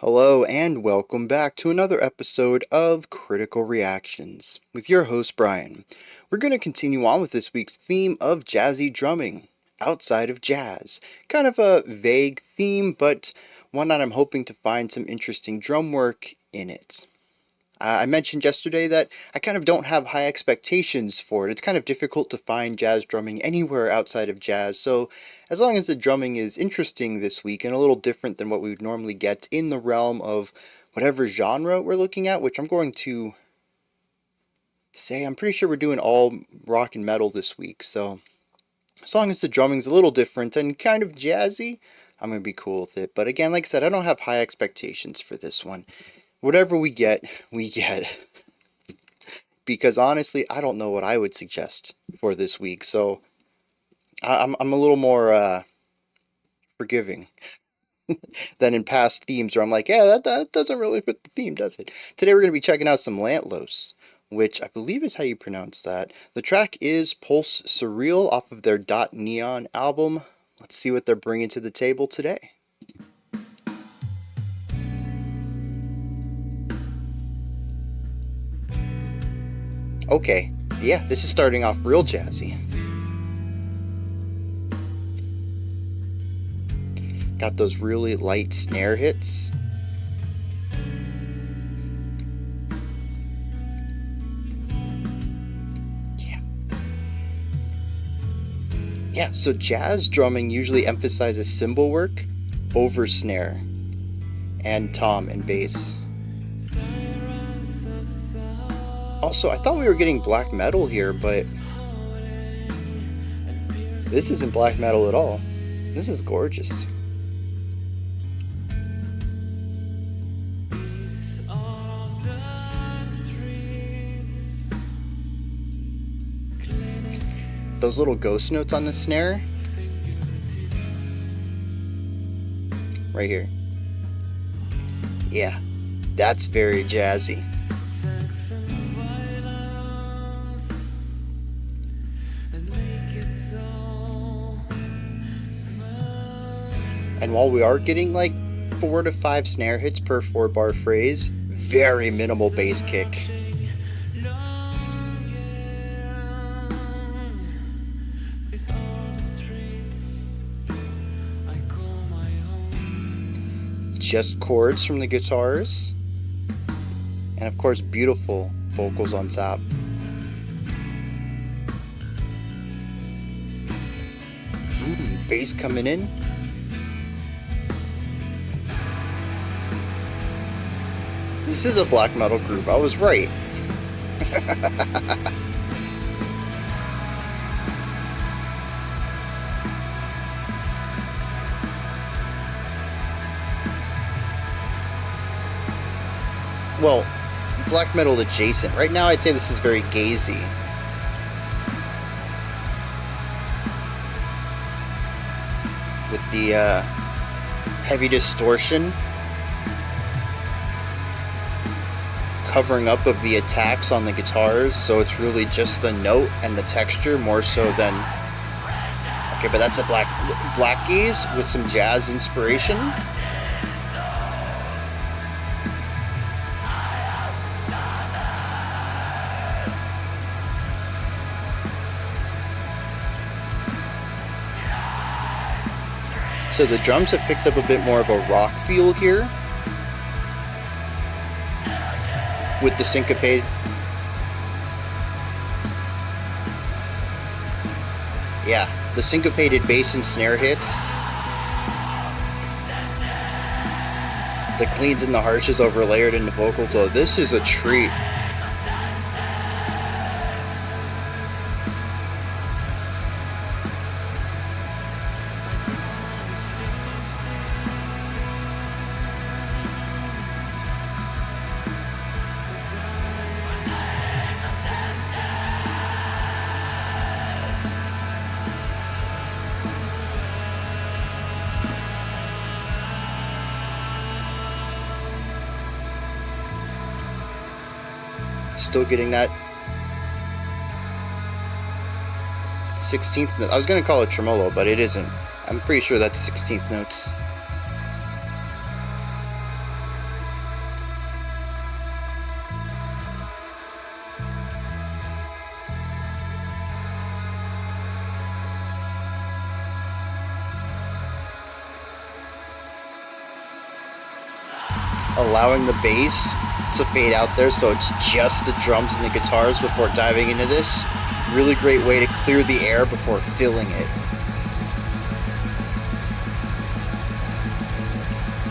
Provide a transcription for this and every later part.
Hello and welcome back to another episode of Critical Reactions with your host Bryan. We're going to continue on with this week's theme of jazzy drumming outside of jazz. Kind of a vague theme, but one that I'm hoping to find some interesting drum work in it. I mentioned yesterday that I kind of don't have high expectations for it. It's kind of difficult to find jazz drumming anywhere outside of jazz, so as long as the drumming is interesting this week and a little different than what we would normally get in the realm of whatever genre we're looking at, which I'm going to say I'm pretty sure we're doing all rock and metal this week, so as long as the drumming's a little different and kind of jazzy, I'm going to be cool with it. But again, like I said, I don't have high expectations for this one. Whatever we get, we get. Because honestly, I don't know what I would suggest for this week, so I'm a little more forgiving than in past themes where I'm like, yeah, that doesn't really fit the theme, does it? Today we're going to be checking out some Lantlôs, which I believe is how you pronounce that. The track is Pulse Surreal off of their Dot Neon album. Let's see what they're bringing to the table today. Okay, yeah, this is starting off real jazzy. Got those really light snare hits. Yeah, so jazz drumming usually emphasizes cymbal work over snare and tom and bass. Also, I thought we were getting black metal here, but this isn't black metal at all. This is gorgeous. Those little ghost notes on the snare. Right here. Yeah, that's very jazzy. And while we are getting like 4 to 5 snare hits per 4-bar phrase, very minimal bass kick. Just chords from the guitars. And of course, beautiful vocals on top. Bass coming in. This is a black metal group, I was right. Well, black metal adjacent. Right now I'd say this is very gazy. With the heavy distortion covering up of the attacks on the guitars, so it's really just the note and the texture more so than... Okay, but that's a blackgaze with some jazz inspiration. So the drums have picked up a bit more of a rock feel here, with the syncopated. Yeah, the syncopated bass and snare hits. The cleans and the harshes overlayered in the vocal though. This is a treat. Still getting that 16th note. I was going to call it tremolo, but it isn't. I'm pretty sure that's 16th notes. allowing the bass to fade out there so it's just the drums and the guitars before diving into this. Really great way to clear the air before filling it.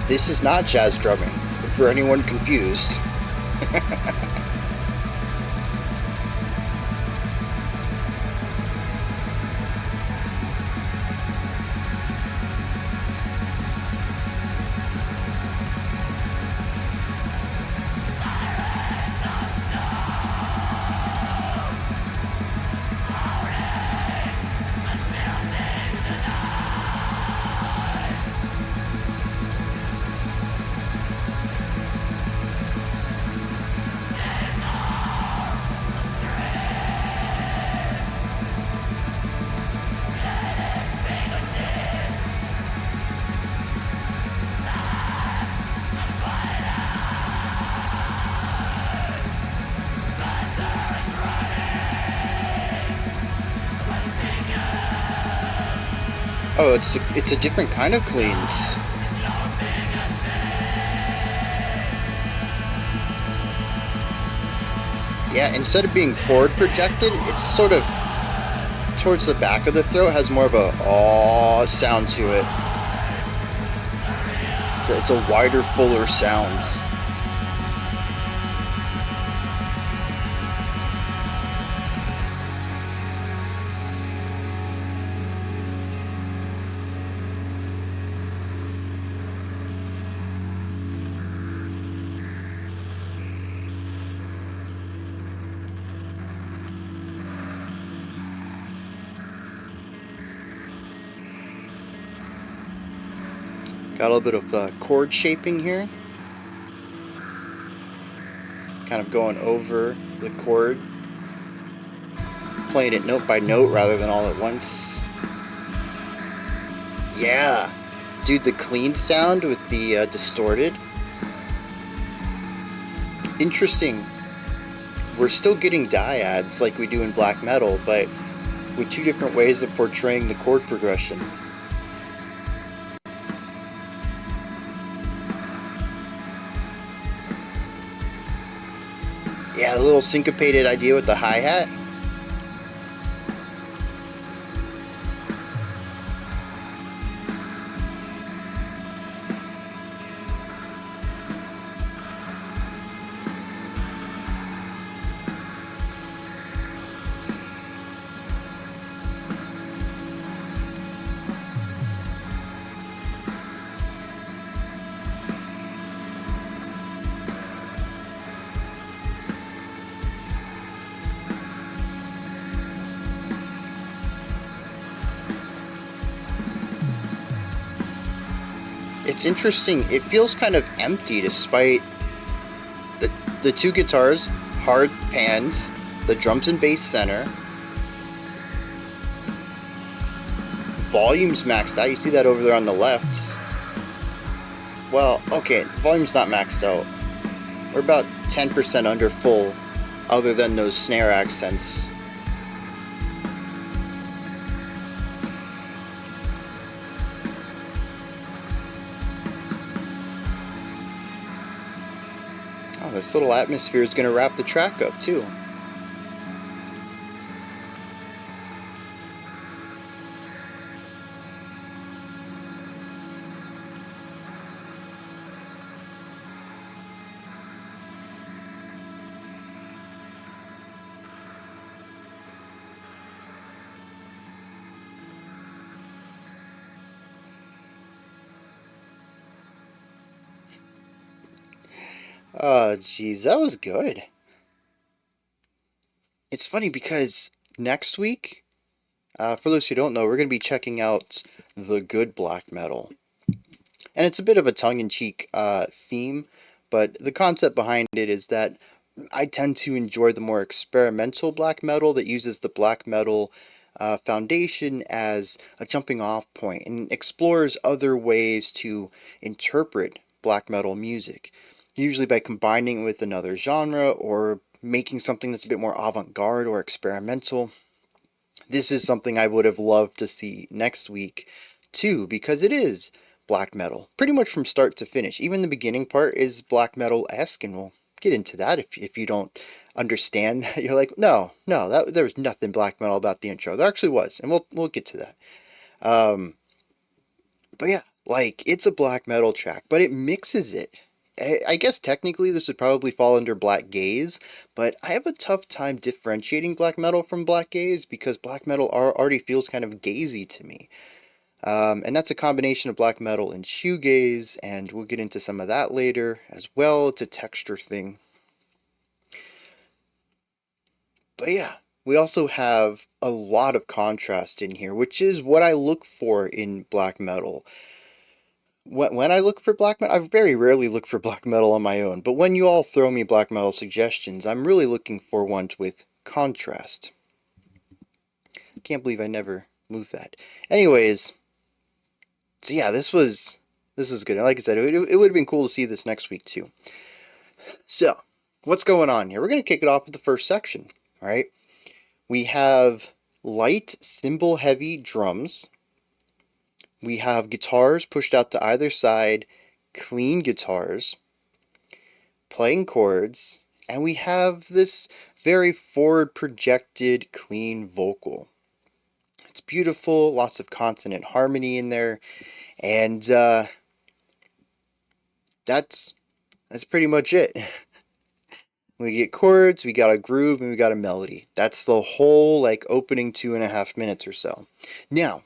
This is not jazz drumming, for anyone confused. Oh, it's a different kind of cleans. Yeah, instead of being forward projected, it's sort of towards the back of the throat, has more of a "aww" sound to it. It's a wider, fuller sounds. Got a little bit of chord shaping here. Kind of going over the chord. Playing it note by note rather than all at once. Yeah. Dude, the clean sound with the distorted. Interesting. We're still getting dyads like we do in black metal, but with two different ways of portraying the chord progression. Yeah, a little syncopated idea with the hi-hat. It's interesting, it feels kind of empty despite the two guitars, hard pans, the drums and bass center. Volume's maxed out, you see that over there on the left. Well, okay, volume's not maxed out. We're about 10% under full, other than those snare accents. Oh, this little atmosphere is going to wrap the track up, too. Oh, geez, that was good. It's funny because next week, for those who don't know, we're going to be checking out the good black metal. And it's a bit of a tongue-in-cheek theme, but the concept behind it is that I tend to enjoy the more experimental black metal that uses the black metal foundation as a jumping off point and explores other ways to interpret black metal music, usually by combining it with another genre or making something that's a bit more avant-garde or experimental. This is something I would have loved to see next week too, because it is black metal, pretty much from start to finish. Even the beginning part is black metal-esque, and we'll get into that if you don't understand that. You're like, no, there was nothing black metal about the intro. There actually was, and we'll get to that. But yeah, like, it's a black metal track, but it mixes it. I guess technically this would probably fall under blackgaze, but I have a tough time differentiating black metal from blackgaze because black metal already feels kind of gazy to me. And that's a combination of black metal and shoegaze, and we'll get into some of that later as well. It's a texture thing. But yeah, we also have a lot of contrast in here, which is what I look for in black metal. When I look for black metal, I very rarely look for black metal on my own, but when you all throw me black metal suggestions, I'm really looking for ones with contrast. Can't believe I never moved that. Anyways, so yeah, this is good. Like I said, it would have been cool to see this next week too. So, what's going on here? We're going to kick it off with the first section, all right? We have light cymbal heavy drums. We have guitars pushed out to either side, clean guitars, playing chords, and we have this very forward projected clean vocal. It's beautiful, lots of consonant harmony in there, and that's pretty much it. We get chords, we got a groove, and we got a melody. That's the whole, like, opening 2.5 minutes or so. Now,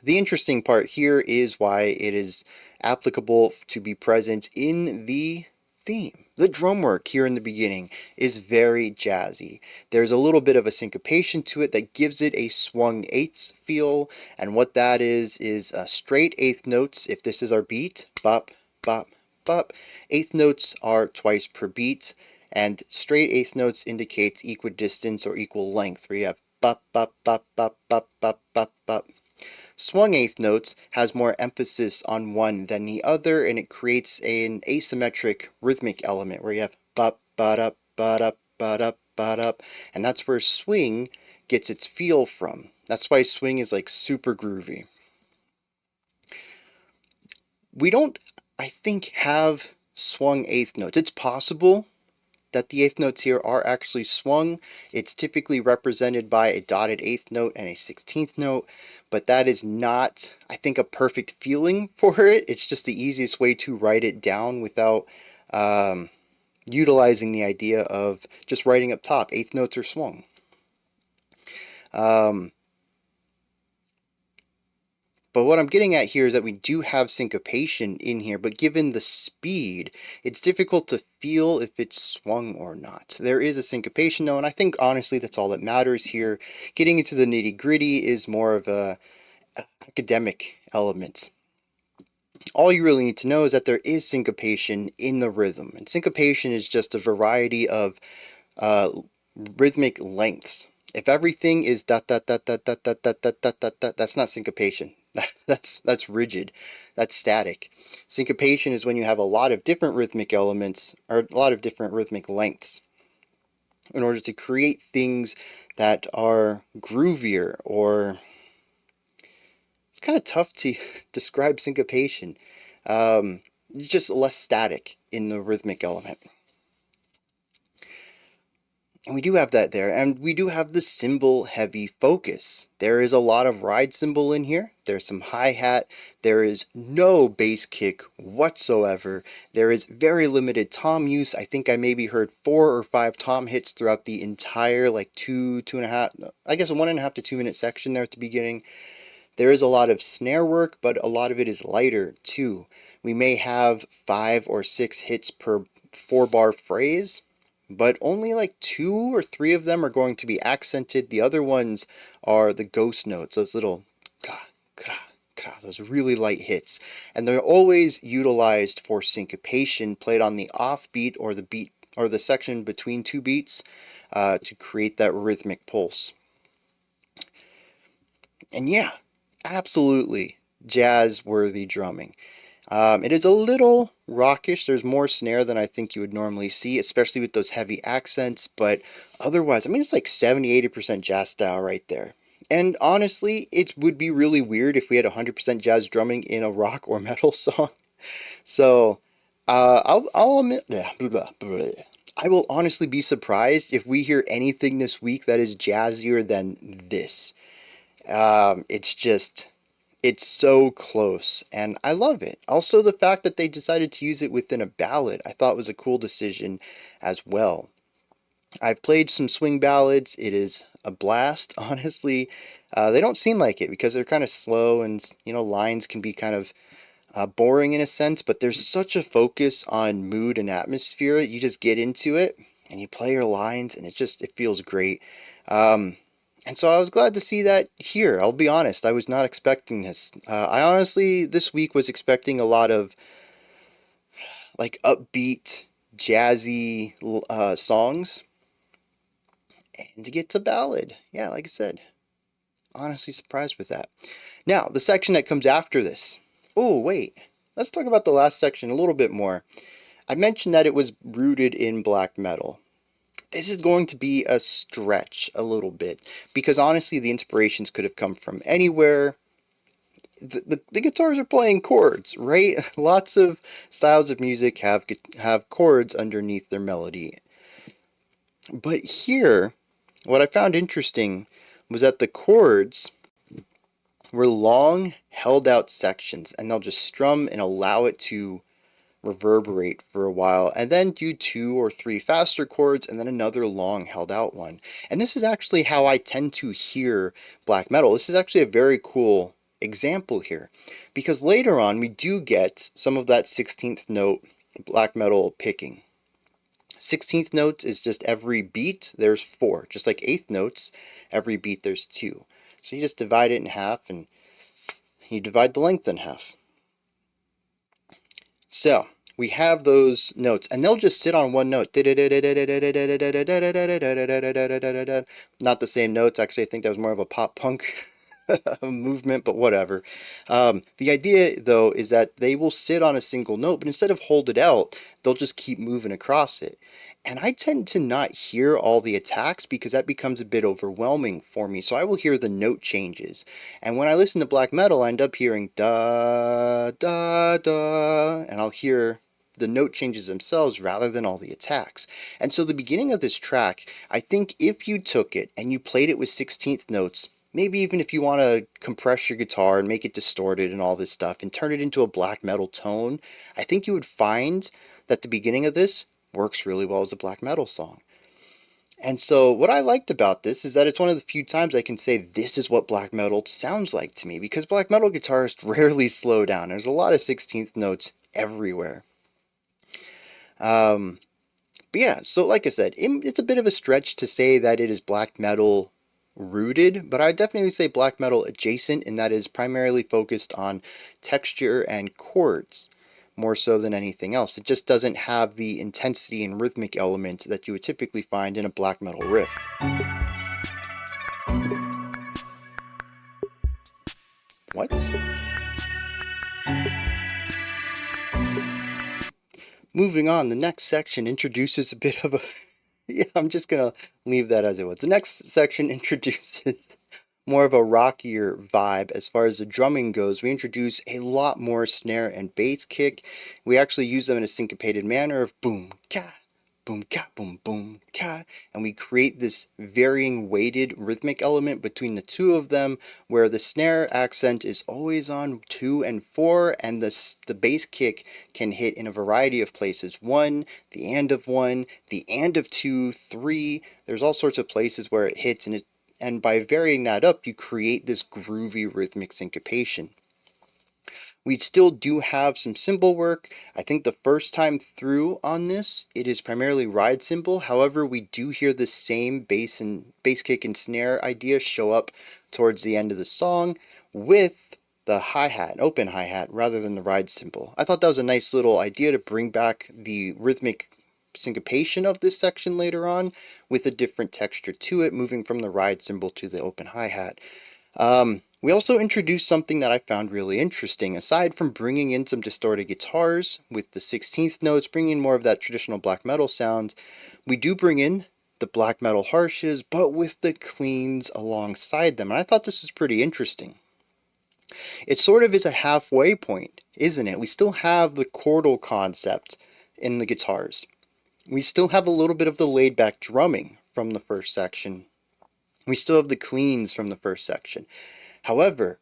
the interesting part here is why it is applicable to be present in the theme. The drum work here in the beginning is very jazzy. There's a little bit of a syncopation to it that gives it a swung eighths feel, and what that is straight eighth notes. If this is our beat, bop, bop, bop. Eighth notes are twice per beat, and straight eighth notes indicates equidistance or equal length, where you have bop, bop, bop, bop, bop, bop, bop, bop. Swung eighth notes has more emphasis on one than the other, and it creates an asymmetric rhythmic element where you have bop, ba-da, ba-da, ba-da, ba-da, and that's where swing gets its feel from. That's why swing is like super groovy. We don't, I think, have swung eighth notes. It's possible that the eighth notes here are actually swung. It's typically represented by a dotted eighth note and a 16th note, but that is not, I think, a perfect feeling for it. It's just the easiest way to write it down without utilizing the idea of just writing up top, eighth notes are swung. But what I'm getting at here is that we do have syncopation in here, but given the speed, it's difficult to feel if it's swung or not. There is a syncopation though, and I think honestly that's all that matters here. Getting into the nitty-gritty is more of a academic element. All you really need to know is that there is syncopation in the rhythm, and syncopation is just a variety of rhythmic lengths. If everything is dot dot dot dot dot dot dot dot dot dot, that's not syncopation. That's rigid. That's static. Syncopation is when you have a lot of different rhythmic elements, or a lot of different rhythmic lengths, in order to create things that are groovier, or it's kind of tough to describe syncopation. It's just less static in the rhythmic element. And we do have that there, and we do have the cymbal heavy focus. There is a lot of ride cymbal in here. There's some hi-hat. There is no bass kick whatsoever. There is very limited tom use. I think I maybe heard 4 or 5 tom hits throughout the entire, like, 1.5 to 2 minute section there at the beginning. There is a lot of snare work, but a lot of it is lighter too. We may have 5 or 6 hits per 4-bar phrase, but only like 2 or 3 of them are going to be accented. The other ones are the ghost notes, those little those really light hits. And they're always utilized for syncopation, played on the off beat or the beat or the section between 2 beats to create that rhythmic pulse. And yeah, absolutely jazz-worthy drumming. It is a little rockish. There's more snare than I think you would normally see, especially with those heavy accents. But otherwise, I mean, it's like 70-80% jazz style right there. And honestly, it would be really weird if we had 100% jazz drumming in a rock or metal song. So, I'll admit, I will honestly be surprised if we hear anything this week that is jazzier than this. It's just, it's so close, and I love it. Also, the fact that they decided to use it within a ballad, I thought was a cool decision as well. I've played some swing ballads. It is a blast, honestly. They don't seem like it because they're kind of slow, and lines can be kind of boring in a sense, but there's such a focus on mood and atmosphere. You just get into it and you play your lines, and it feels great. And so I was glad to see that here. I'll be honest, I was not expecting this. I honestly, this week, was expecting a lot of like upbeat, jazzy songs, and to get to ballad. Yeah, like I said, honestly surprised with that. Now, the section that comes after this. Oh, wait. Let's talk about the last section a little bit more. I mentioned that it was rooted in black metal. This is going to be a stretch a little bit because honestly, the inspirations could have come from anywhere. The guitars are playing chords, right? Lots of styles of music have chords underneath their melody. But here, what I found interesting was that the chords were long, held out sections, and they'll just strum and allow it to reverberate for a while, and then do 2 or 3 faster chords, and then another long held out one. And this is actually how I tend to hear black metal. This is actually a very cool example here, because later on we do get some of that 16th note black metal picking. 16th notes is just every beat there's 4, just like 8th notes, every beat there's 2. So you just divide it in half, and you divide the length in half. So we have those notes, and they'll just sit on one note. Not the same notes. Actually, I think that was more of a pop punk movement, but whatever. The idea, though, is that they will sit on a single note, but instead of hold it out, they'll just keep moving across it. And I tend to not hear all the attacks because that becomes a bit overwhelming for me. So I will hear the note changes. And when I listen to black metal, I end up hearing da, da, da, and I'll hear the note changes themselves rather than all the attacks. And so the beginning of this track, I think if you took it and you played it with 16th notes, maybe even if you want to compress your guitar and make it distorted and all this stuff and turn it into a black metal tone, I think you would find that the beginning of this works really well as a black metal song. And so what I liked about this is that it's one of the few times I can say this is what black metal sounds like to me, because black metal guitarists rarely slow down. There's a lot of 16th notes everywhere. But yeah, so like I said, it's a bit of a stretch to say that it is black metal rooted, but I definitely say black metal adjacent, and that is primarily focused on texture and chords more so than anything else. It just doesn't have the intensity and rhythmic element that you would typically find in a black metal riff. What? Moving on, the next section introduces a bit of a... yeah, I'm just gonna leave that as it was. The next section introduces more of a rockier vibe as far as the drumming goes. We introduce a lot more snare and bass kick. We actually use them in a syncopated manner of boom, ka, boom, ka, boom, boom, ka. And we create this varying weighted rhythmic element between the two of them, where the snare accent is always on 2 and 4, and the bass kick can hit in a variety of places. 1, the and of 1, the and of 2, 3. There's all sorts of places where it hits, and by varying that up, you create this groovy rhythmic syncopation. We still do have some cymbal work. I think the first time through on this, it is primarily ride cymbal. However, we do hear the same bass kick and snare idea show up towards the end of the song with the hi-hat, an open hi-hat, rather than the ride cymbal. I thought that was a nice little idea to bring back the rhythmic syncopation of this section later on with a different texture to it, moving from the ride cymbal to the open hi-hat. We also introduced something that I found really interesting. Aside from bringing in some distorted guitars with the 16th notes, bringing in more of that traditional black metal sound, we do bring in the black metal harshes, but with the cleans alongside them. And I thought this was pretty interesting. It sort of is a halfway point, isn't it? We still have the chordal concept in the guitars. We still have a little bit of the laid back drumming from the first section. We still have the cleans from the first section. However,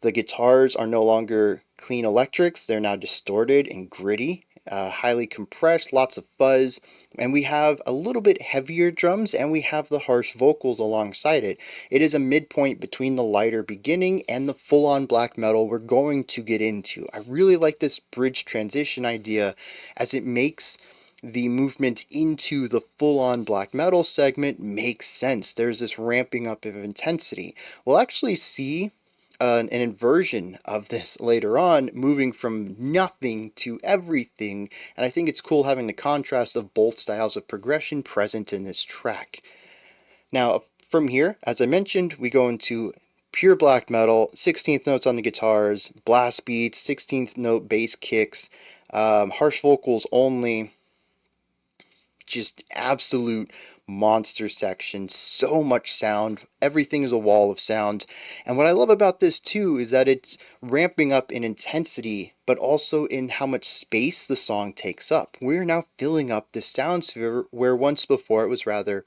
the guitars are no longer clean electrics. They're now distorted and gritty, highly compressed, lots of fuzz, and we have a little bit heavier drums, and we have the harsh vocals alongside it. It is a midpoint between the lighter beginning and the full-on black metal we're going to get into. I really like this bridge transition idea, as it makes the movement into the full-on black metal segment makes sense. There's this ramping up of intensity. We'll actually see an inversion of this later on, moving from nothing to everything, and I think it's cool having the contrast of both styles of progression present in this track. Now, from here, as I mentioned, we go into pure black metal, 16th notes on the guitars, blast beats, 16th note bass kicks, harsh vocals only, just absolute monster section, so much sound, everything is a wall of sound. And what I love about this too is that it's ramping up in intensity, but also in how much space the song takes up. We're now filling up this sound sphere where once before it was rather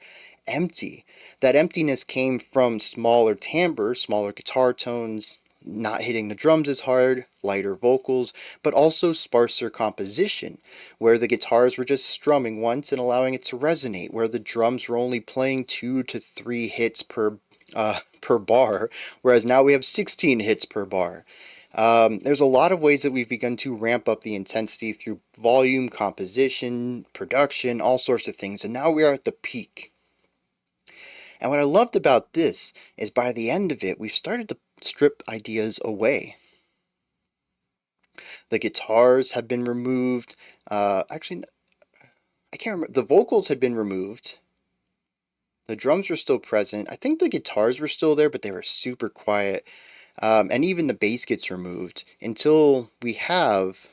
empty. That emptiness came from smaller timbre, smaller guitar tones, not hitting the drums as hard, lighter vocals, but also sparser composition, where the guitars were just strumming once and allowing it to resonate, where the drums were only playing 2 to 3 hits per bar, whereas now we have 16 hits per bar. There's a lot of ways that we've begun to ramp up the intensity through volume, composition, production, all sorts of things, and now we are at the peak. And what I loved about this is by the end of it, we've started to strip ideas away. The guitars have been removed. Actually, I can't remember. The vocals had been removed. The drums were still present. I think the guitars were still there, but they were super quiet. And even the bass gets removed until we have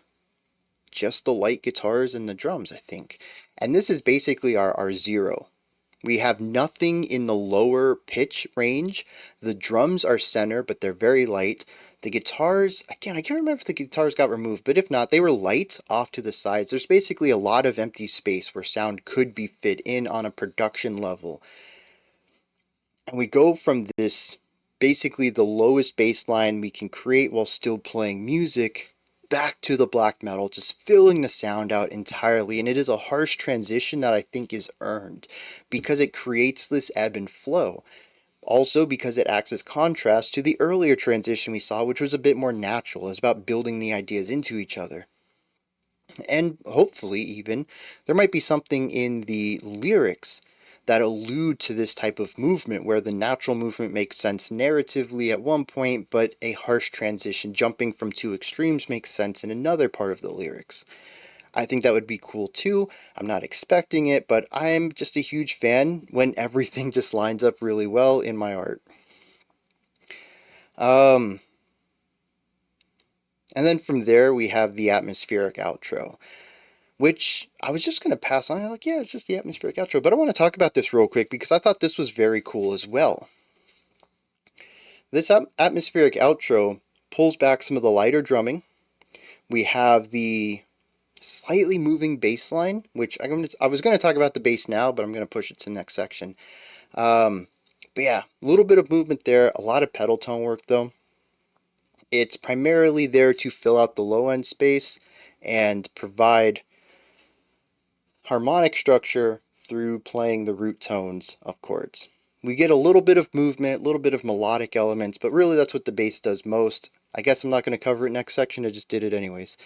just the light guitars and the drums, I think. And this is basically our zero. We have nothing in the lower pitch range. The drums are center, but they're very light. The guitars, again, I can't remember if the guitars got removed, but if not, they were light off to the sides. There's basically a lot of empty space where sound could be fit in on a production level. And we go from this, basically the lowest bass line we can create while still playing music, back to the black metal, just filling the sound out entirely. And it is a harsh transition that I think is earned because it creates this ebb and flow. Also because it acts as contrast to the earlier transition we saw, which was a bit more natural. It was about building the ideas into each other. And hopefully even, there might be something in the lyrics that allude to this type of movement where the natural movement makes sense narratively at one point, but a harsh transition jumping from two extremes makes sense in another part of the lyrics. I think that would be cool too. I'm not expecting it, but I'm just a huge fan when everything just lines up really well in my art. And then from there we have the atmospheric outro, which I was just going to pass on. I'm like, yeah, it's just the atmospheric outro. But I want to talk about this real quick because I thought this was very cool as well. This atmospheric outro pulls back some of the lighter drumming. We have the slightly moving bass line, which I was going to talk about the bass now, but I'm going to push it to the next section. But yeah, a little bit of movement there. A lot of pedal tone work though. It's primarily there to fill out the low end space and provide harmonic structure through playing the root tones of chords. We get a little bit of movement, a little bit of melodic elements, but really that's what the bass does most. I guess I'm not going to cover it next section, I just did it anyways.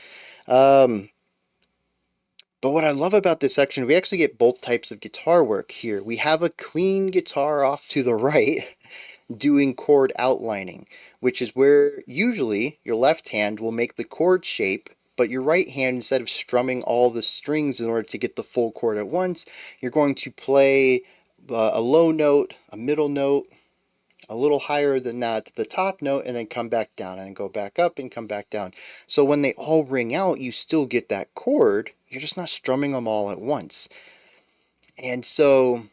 But what I love about this section, we actually get both types of guitar work here. We have a clean guitar off to the right doing chord outlining, which is where usually your left hand will make the chord shape, but your right hand, instead of strumming all the strings in order to get the full chord at once, you're going to play a low note, a middle note, a little higher than that, the top note, and then come back down and go back up and come back down. So when they all ring out, you still get that chord. You're just not strumming them all at once. And so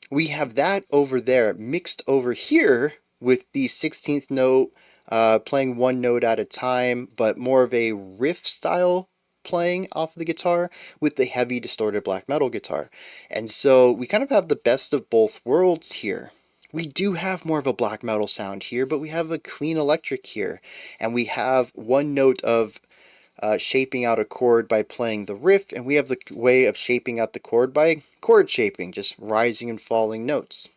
We have that over there mixed over here with the 16th note, playing one note at a time, but more of a riff style playing off the guitar with the heavy distorted black metal guitar. And so we kind of have the best of both worlds here. We do have more of a black metal sound here, but we have a clean electric here. And we have one note of shaping out a chord by playing the riff, and we have the way of shaping out the chord by chord shaping, just rising and falling notes.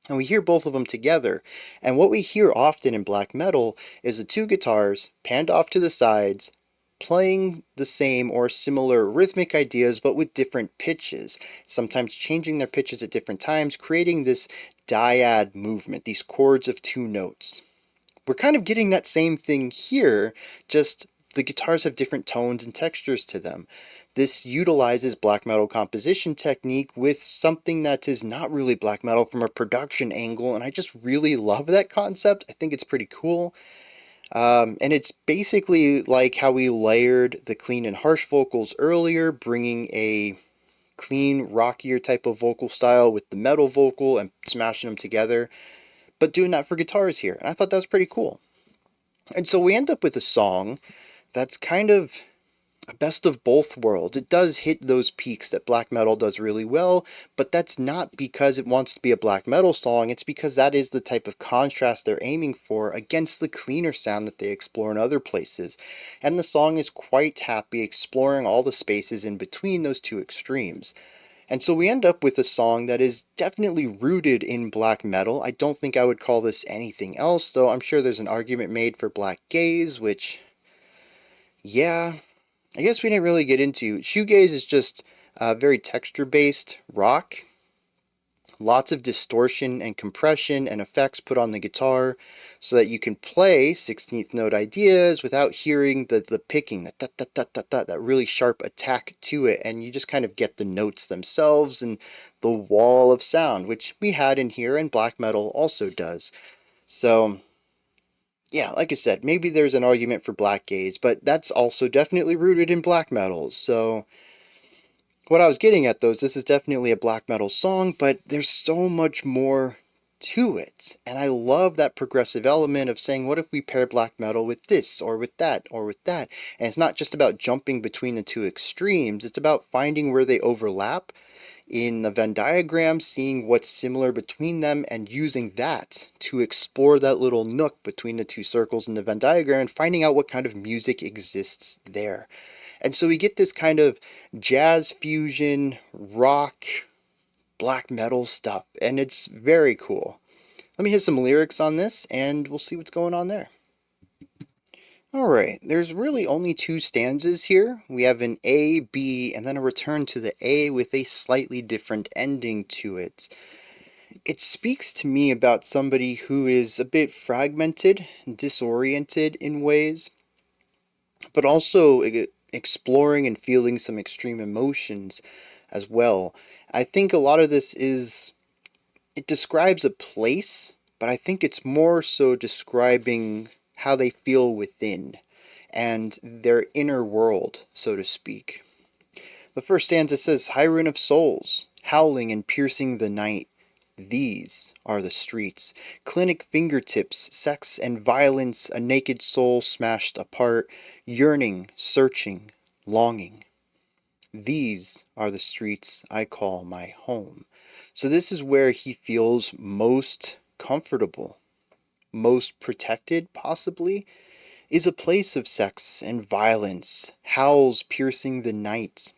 And we hear both of them together. And what we hear often in black metal is the two guitars panned off to the sides, playing the same or similar rhythmic ideas but with different pitches, sometimes changing their pitches at different times, creating this dyad movement, these chords of two notes. We're kind of getting that same thing here, just the guitars have different tones and textures to them. This utilizes black metal composition technique with something that is not really black metal from a production angle, and I just really love that concept. I think it's pretty cool. And it's basically like how we layered the clean and harsh vocals earlier, bringing a clean, rockier type of vocal style with the metal vocal and smashing them together, but doing that for guitars here. And I thought that was pretty cool. And so we end up with a song that's kind of a best of both worlds. It does hit those peaks that black metal does really well, but that's not because it wants to be a black metal song. It's because that is the type of contrast they're aiming for against the cleaner sound that they explore in other places. And the song is quite happy exploring all the spaces in between those two extremes. And so we end up with a song that is definitely rooted in black metal. I don't think I would call this anything else, though I'm sure there's an argument made for blackgaze, which, yeah, I guess we didn't really get into. Shoegaze is just very texture-based rock. Lots of distortion and compression and effects put on the guitar so that you can play 16th note ideas without hearing the picking, that really sharp attack to it, and you just kind of get the notes themselves and the wall of sound, which we had in here and black metal also does. So yeah, like I said, maybe there's an argument for blackgaze, but that's also definitely rooted in black metal. So what I was getting at, though, is this is definitely a black metal song, but there's so much more to it. And I love that progressive element of saying, what if we pair black metal with this, or with that, or with that? And it's not just about jumping between the two extremes, it's about finding where they overlap in the Venn diagram, seeing what's similar between them, and using that to explore that little nook between the two circles in the Venn diagram, and finding out what kind of music exists there. And so we get this kind of jazz fusion, rock, black metal stuff, and it's very cool. Let me hit some lyrics on this, and we'll see what's going on there. Alright, there's really only two stanzas here. We have an A, B, and then a return to the A with a slightly different ending to it. It speaks to me about somebody who is a bit fragmented, disoriented in ways, but also exploring and feeling some extreme emotions as well. I think a lot of this it describes a place, but I think it's more so describing how they feel within and their inner world, so to speak. The first stanza says, Hyren of souls, howling and piercing the night. These are the streets. Clinic fingertips, sex and violence, a naked soul smashed apart, yearning, searching, longing. These are the streets I call my home. So this is where he feels most comfortable, most protected, possibly, is a place of sex and violence, howls piercing the night.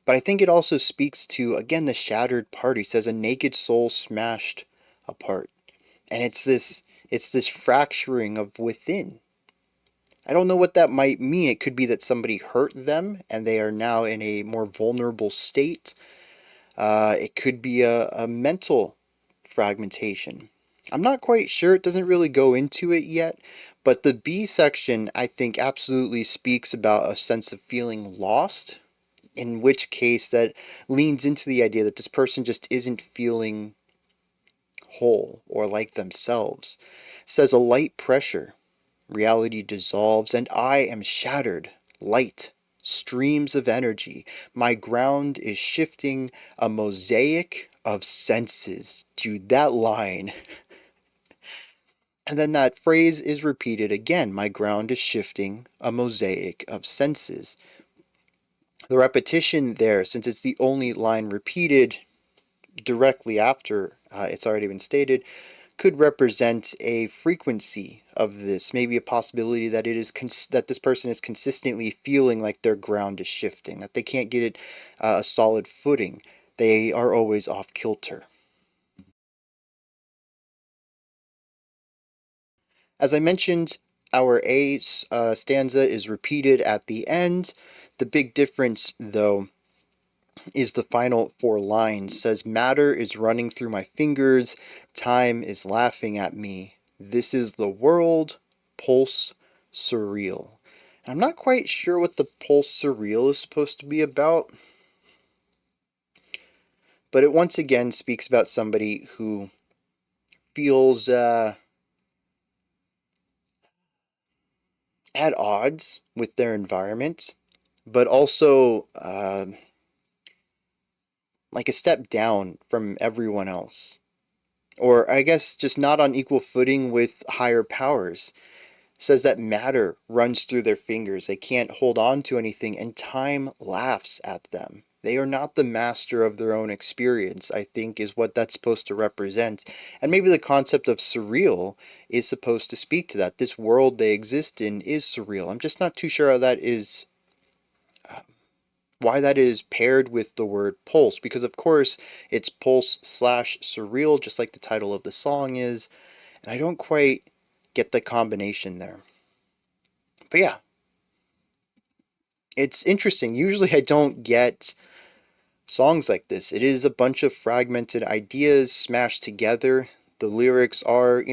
But I think it also speaks to, again, the shattered part. He says a naked soul smashed apart. And it's this fracturing of within. I don't know what that might mean. It could be that somebody hurt them and they are now in a more vulnerable state. It could be a mental fragmentation. I'm not quite sure. It doesn't really go into it yet. But the B section, I think, absolutely speaks about a sense of feeling lost, in which case that leans into the idea that this person just isn't feeling whole or like themselves. It says a light pressure, reality dissolves, and I am shattered, light, streams of energy. My ground is shifting, a mosaic of senses. Dude, that line. And then that phrase is repeated again. My ground is shifting, a mosaic of senses. The repetition there, since it's the only line repeated directly after it's already been stated, could represent a frequency of this, maybe a possibility that it is that this person is consistently feeling like their ground is shifting, that they can't get it a solid footing. They are always off kilter. As I mentioned, our A stanza is repeated at the end. The big difference, though, is the final four lines. Says, matter is running through my fingers, time is laughing at me. This is the world, pulse, surreal. And I'm not quite sure what the pulse surreal is supposed to be about, but it once again speaks about somebody who feels at odds with their environment, but also like a step down from everyone else. Or I guess just not on equal footing with higher powers. Says that matter runs through their fingers. They can't hold on to anything, and time laughs at them. They are not the master of their own experience, I think, is what that's supposed to represent. And maybe the concept of surreal is supposed to speak to that. This world they exist in is surreal. I'm just not too sure how that is, why that is paired with the word pulse, because of course it's pulse slash surreal, just like the title of the song is, and I don't quite get the combination there. But yeah, it's interesting. Usually I don't get songs like this. It is a bunch of fragmented ideas smashed together. The lyrics are,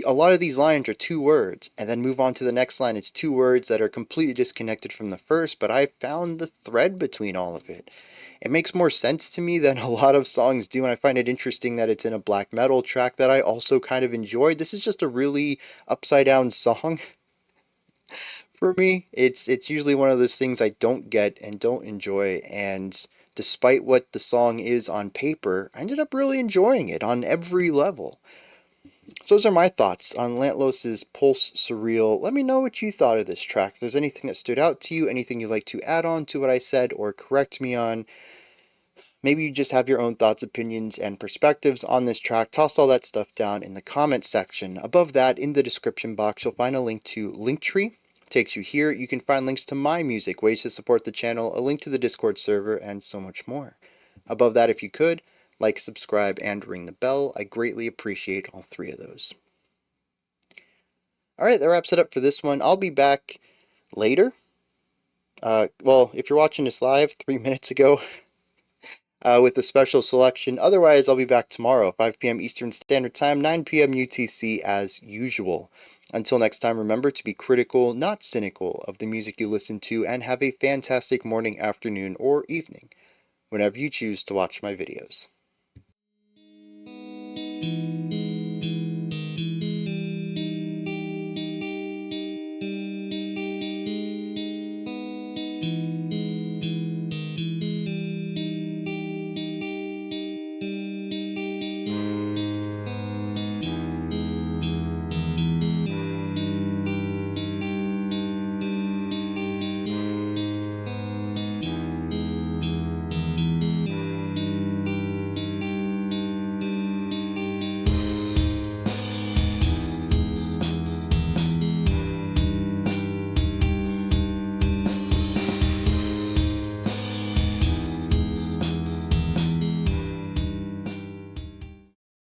a lot of these lines are two words, and then move on to the next line. It's two words that are completely disconnected from the first, but I found the thread between all of it. It makes more sense to me than a lot of songs do, and I find it interesting that it's in a black metal track that I also kind of enjoyed. This is just a really upside down song for me. It's usually one of those things I don't get and don't enjoy, and despite what the song is on paper, I ended up really enjoying it on every level. So those are my thoughts on Lantlôs's Pulse Surreal. Let me know what you thought of this track. If there's anything that stood out to you, anything you'd like to add on to what I said or correct me on, maybe you just have your own thoughts, opinions, and perspectives on this track. Toss all that stuff down in the comments section. Above that, in the description box, you'll find a link to Linktree. Takes you here. You can find links to my music, ways to support the channel, a link to the Discord server, and so much more. Above that, if you could, like, subscribe, and ring the bell. I greatly appreciate all three of those. Alright, that wraps it up for this one. I'll be back later. Well, if you're watching this live, 3 minutes ago, with a special selection. Otherwise, I'll be back tomorrow, 5 p.m. Eastern Standard Time, 9 p.m. UTC as usual. Until next time, remember to be critical, not cynical, of the music you listen to, and have a fantastic morning, afternoon, or evening, whenever you choose to watch my videos.